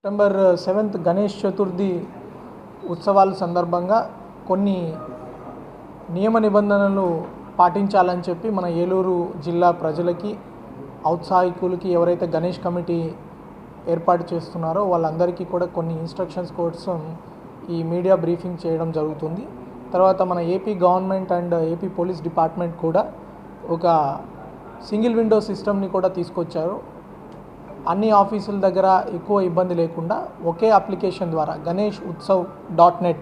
September 7th Ganesh Chaturthi ఉత్సవాల సందర్భంగా కొన్ని నియమ నిబంధనలు పాటించాలని చెప్పి మన ఏలూరు జిల్లా ప్రజలకి ఔత్సాహికులకి ఎవరైతే గణేష్ కమిటీ ఏర్పాటు చేస్తున్నారో వాళ్ళందరికీ కూడా కొన్ని ఇన్స్ట్రక్షన్స్ కోసం ఈ మీడియా బ్రీఫింగ్ చేయడం జరుగుతుంది. తర్వాత మన AP government and AP police department కూడా ఒక సింగిల్ విండో సిస్టమ్ని కూడా తీసుకొచ్చారు. అన్ని ఆఫీసుల దగ్గర ఎక్కువ ఇబ్బంది లేకుండా ఒకే అప్లికేషన్ ద్వారా ganeshutsav.net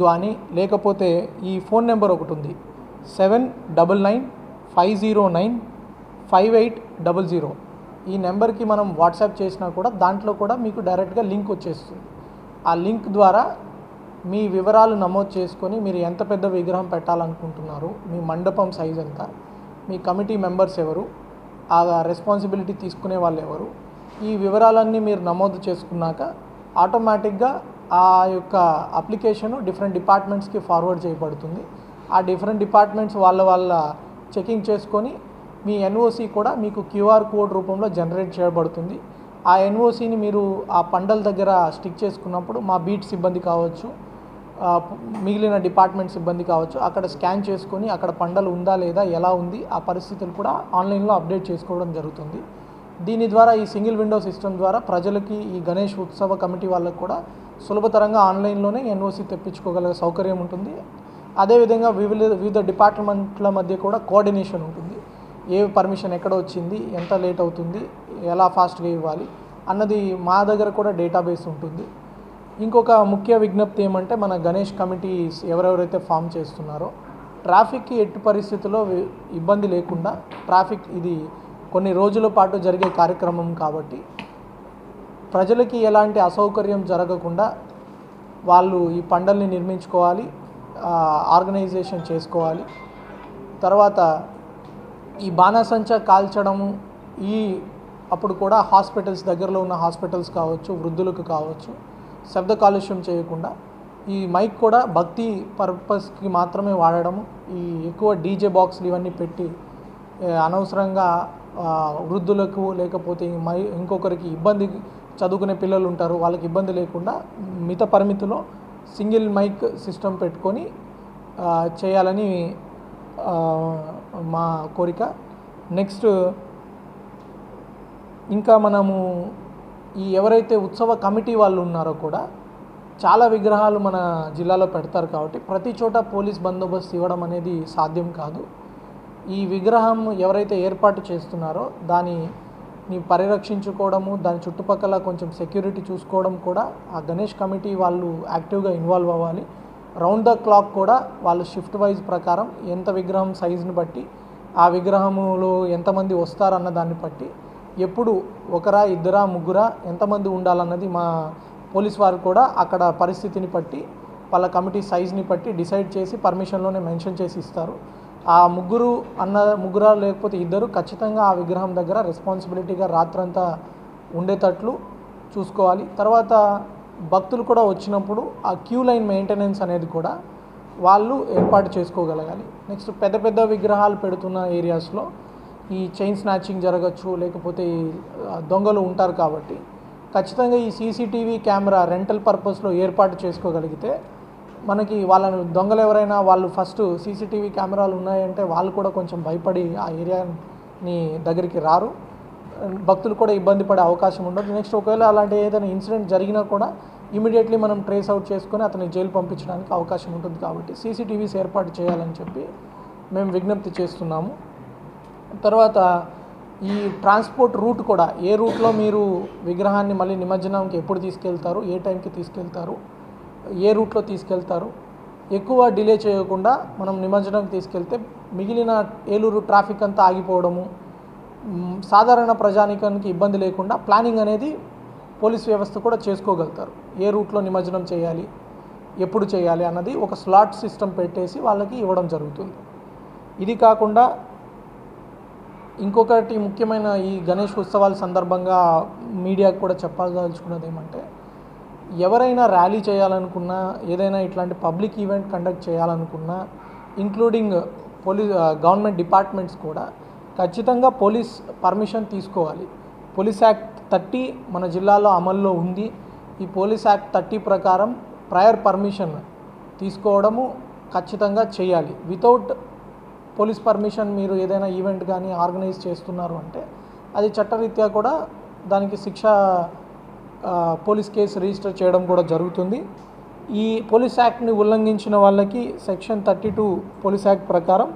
కానీ లేకపోతే ఈ ఫోన్ నెంబర్ ఒకటి ఉంది 7995095800. ఈ నెంబర్కి మనం వాట్సాప్ చేసినా కూడా దాంట్లో కూడా మీకు డైరెక్ట్గా లింక్ వచ్చేస్తుంది. ఆ లింక్ ద్వారా మీ వివరాలు నమోదు చేసుకొని మీరు ఎంత పెద్ద విగ్రహం పెట్టాలనుకుంటున్నారు, మీ మండపం సైజ్ ఎంత, మీ కమిటీ మెంబర్స్ ఎవరు, ఆ రెస్పాన్సిబిలిటీ తీసుకునే వాళ్ళు ఎవరు, ఈ వివరాలన్నీ మీరు నమోదు చేసుకున్నాక ఆటోమేటిక్గా ఆ యొక్క అప్లికేషను డిఫరెంట్ డిపార్ట్మెంట్స్కి ఫార్వర్డ్ చేయబడుతుంది. ఆ డిఫరెంట్ డిపార్ట్మెంట్స్ వాళ్ళ చెకింగ్ చేసుకొని మీ ఎన్ఓసి కూడా మీకు క్యూఆర్ కోడ్ రూపంలో జనరేట్ చేయబడుతుంది. ఆ ఎన్ఓసిని మీరు ఆ పండల దగ్గర స్టిక్ చేసుకున్నప్పుడు మా బీట్ సిబ్బంది కావచ్చు, మిగిలిన డిపార్ట్మెంట్ సిబ్బంది కావచ్చు, అక్కడ స్కాన్ చేసుకొని అక్కడ పండలు ఉందా లేదా, ఎలా ఉంది, ఆ పరిస్థితులు కూడా ఆన్లైన్లో అప్డేట్ చేసుకోవడం జరుగుతుంది. దీని ద్వారా ఈ సింగిల్ విండో సిస్టమ్ ద్వారా ప్రజలకి ఈ గణేష్ ఉత్సవ కమిటీ వాళ్ళకు కూడా సులభతరంగా ఆన్లైన్లోనే ఎన్ఓసి తెప్పించుకోగలిగే సౌకర్యం ఉంటుంది. అదేవిధంగా వివిధ డిపార్ట్మెంట్ల మధ్య కూడా కోఆర్డినేషన్ ఉంటుంది. ఏ పర్మిషన్ ఎక్కడ వచ్చింది, ఎంత లేట్ అవుతుంది, ఎలా ఫాస్ట్గా ఇవ్వాలి అన్నది మా దగ్గర కూడా డేటాబేస్ ఉంటుంది. ఇంకొక ముఖ్య విజ్ఞప్తి ఏమంటే మన గణేష్ కమిటీస్ ఎవరెవరైతే ఫామ్ చేస్తున్నారో ట్రాఫిక్కి ఎట్టి పరిస్థితుల్లో ఇబ్బంది లేకుండా, ట్రాఫిక్ ఇది కొన్ని రోజుల పాటు జరిగే కార్యక్రమం కాబట్టి ప్రజలకి ఎలాంటి అసౌకర్యం జరగకుండా వాళ్ళు ఈ పండల్ని నిర్మించుకోవాలి, ఆర్గనైజేషన్ చేసుకోవాలి. తర్వాత ఈ బాణాసంచా కాల్చడము అప్పుడు కూడా హాస్పిటల్స్, దగ్గరలో ఉన్న హాస్పిటల్స్ కావచ్చు, వృద్ధులకు కావచ్చు, శబ్ద కాలుష్యం చేయకుండా ఈ మైక్ కూడా భక్తి పర్పస్కి మాత్రమే వాడడము, ఈ ఎక్కువ డీజే బాక్స్లు ఇవన్నీ పెట్టి అనవసరంగా వృద్ధులకు లేకపోతే ఇంకొకరికి ఇబ్బంది, చదువుకునే పిల్లలు ఉంటారు వాళ్ళకి ఇబ్బంది లేకుండా మిత పరిమితిలో సింగిల్ మైక్ సిస్టమ్ పెట్టుకొని చేయాలని మా కోరిక. నెక్స్ట్ ఇంకా మనము ఈ ఎవరైతే ఉత్సవ కమిటీ వాళ్ళు ఉన్నారో కూడా చాలా విగ్రహాలు మన జిల్లాలో పెడతారు కాబట్టి ప్రతి చోట పోలీస్ బందోబస్తు ఇవ్వడం అనేది సాధ్యం కాదు. ఈ విగ్రహం ఎవరైతే ఏర్పాటు చేస్తున్నారో దాన్ని పరిరక్షించుకోవడము, దాని చుట్టుపక్కల కొంచెం సెక్యూరిటీ చూసుకోవడం కూడా ఆ గణేష్ కమిటీ వాళ్ళు యాక్టివ్గా ఇన్వాల్వ్ అవ్వాలి. రౌండ్ ద క్లాక్ కూడా వాళ్ళు షిఫ్ట్ వైజ్ ప్రకారం ఎంత విగ్రహం సైజుని బట్టి, ఆ విగ్రహములో ఎంతమంది వస్తారన్న దాన్ని బట్టి, ఎప్పుడు ఒకరా ఇద్దరా ముగ్గురా ఎంతమంది ఉండాలన్నది మా పోలీస్ వారు కూడా అక్కడ పరిస్థితిని బట్టి వాళ్ళ కమిటీ సైజ్ని బట్టి డిసైడ్ చేసి పర్మిషన్లోనే మెన్షన్ చేసి ఇస్తారు. ఆ ముగ్గురా లేకపోతే ఇద్దరు ఖచ్చితంగా ఆ విగ్రహం దగ్గర రెస్పాన్సిబిలిటీగా రాత్రంతా ఉండేటట్లు చూసుకోవాలి. తర్వాత భక్తులు కూడా వచ్చినప్పుడు ఆ క్యూ లైన్ మెయింటెనెన్స్ అనేది కూడా వాళ్ళు ఏర్పాటు చేసుకోగలగాలి. నెక్స్ట్ పెద్ద పెద్ద విగ్రహాలు పెడుతున్న ఏరియాస్లో ఈ చైన్ స్నాచింగ్ జరగచ్చు, లేకపోతే దొంగలు ఉంటారు కాబట్టి ఖచ్చితంగా ఈ సీసీటీవీ కెమెరా రెంటల్ పర్పస్లో ఏర్పాటు చేసుకోగలిగితే మనకి వాళ్ళను దొంగలు ఎవరైనా వాళ్ళు ఫస్ట్ సీసీటీవీ కెమెరాలు ఉన్నాయంటే వాళ్ళు కూడా కొంచెం భయపడి ఆ ఏరియాని దగ్గరికి రారు, భక్తులు కూడా ఇబ్బంది పడే అవకాశం ఉండదు. నెక్స్ట్ ఒకవేళ అలాంటి ఏదైనా ఇన్సిడెంట్ జరిగినా కూడా ఇమీడియట్లీ మనం ట్రేస్ అవుట్ చేసుకొని అతన్ని జైలు పంపించడానికి అవకాశం ఉంటుంది. కాబట్టి సీసీటీవీస్ ఏర్పాటు చేయాలని చెప్పి మేము విజ్ఞప్తి చేస్తున్నాము. తర్వాత ఈ ట్రాన్స్పోర్ట్ రూట్ కూడా, ఏ రూట్లో మీరు విగ్రహాన్ని మళ్ళీ నిమజ్జనానికి ఎప్పుడు తీసుకెళ్తారు, ఏ టైంకి తీసుకెళ్తారు, ఏ రూట్లో తీసుకెళ్తారు, ఎక్కువ డిలే చేయకుండా మనం నిమజ్జనానికి తీసుకెళ్తే మిగిలిన ఏలూరు ట్రాఫిక్ అంతా ఆగిపోవడము, సాధారణ ప్రజానికానికి ఇబ్బంది లేకుండా ప్లానింగ్ అనేది పోలీస్ వ్యవస్థ కూడా చేసుకోగలుగుతారు. ఏ రూట్లో నిమజ్జనం చేయాలి, ఎప్పుడు చేయాలి అన్నది ఒక స్లాట్ సిస్టమ్ పెట్టేసి వాళ్ళకి ఇవ్వడం జరుగుతుంది. ఇది కాకుండా ఇంకొకటి ముఖ్యమైన ఈ గణేష్ ఉత్సవాల సందర్భంగా మీడియాకు కూడా చెప్పదలుచుకున్నది ఏమంటే, ఎవరైనా ర్యాలీ చేయాలనుకున్నా, ఏదైనా ఇట్లాంటి పబ్లిక్ ఈవెంట్ కండక్ట్ చేయాలనుకున్నా, ఇంక్లూడింగ్ గవర్నమెంట్ డిపార్ట్మెంట్స్ కూడా ఖచ్చితంగా పోలీస్ పర్మిషన్ తీసుకోవాలి. పోలీస్ యాక్ట్ 30 మన జిల్లాలో అమల్లో ఉంది. ఈ పోలీస్ యాక్ట్ 30 ప్రకారం ప్రయర్ పర్మిషన్ తీసుకోవడము ఖచ్చితంగా చేయాలి. వితౌట్ పోలీస్ పర్మిషన్ మీరు ఏదైనా ఈవెంట్ కానీ ఆర్గనైజ్ చేస్తున్నారు అంటే అది చట్టరీత్యా కూడా దానికి శిక్ష, పోలీస్ కేసు రిజిస్టర్ చేయడం కూడా జరుగుతుంది. ఈ పోలీస్ యాక్ట్ని ఉల్లంఘించిన వాళ్ళకి సెక్షన్ 32 పోలీస్ యాక్ట్ ప్రకారం,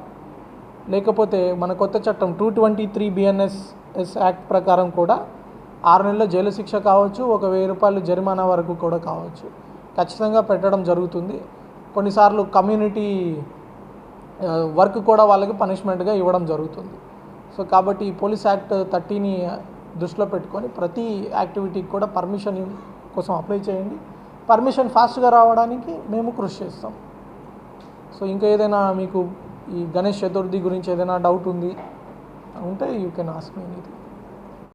లేకపోతే మన కొత్త చట్టం 223 BNSS యాక్ట్ ప్రకారం కూడా 6 నెలల జైలు శిక్ష కావచ్చు, 1,000 రూపాయలు జరిమానా వరకు కూడా కావచ్చు, ఖచ్చితంగా పెట్టడం జరుగుతుంది. కొన్నిసార్లు కమ్యూనిటీ వర్క్ కూడా వాళ్ళకి పనిష్మెంట్గా ఇవ్వడం జరుగుతుంది. సో కాబట్టి ఈ పోలీస్ యాక్ట్ 30ని దృష్టిలో పెట్టుకొని ప్రతి యాక్టివిటీకి కూడా పర్మిషన్ కోసం అప్లై చేయండి. పర్మిషన్ ఫాస్ట్గా రావడానికి మేము కృషి చేస్తాం. సో ఇంకా ఏదైనా మీకు ఈ గణేష్ చతుర్థి గురించి ఏదైనా డౌట్ ఉంటే you can ask me anything.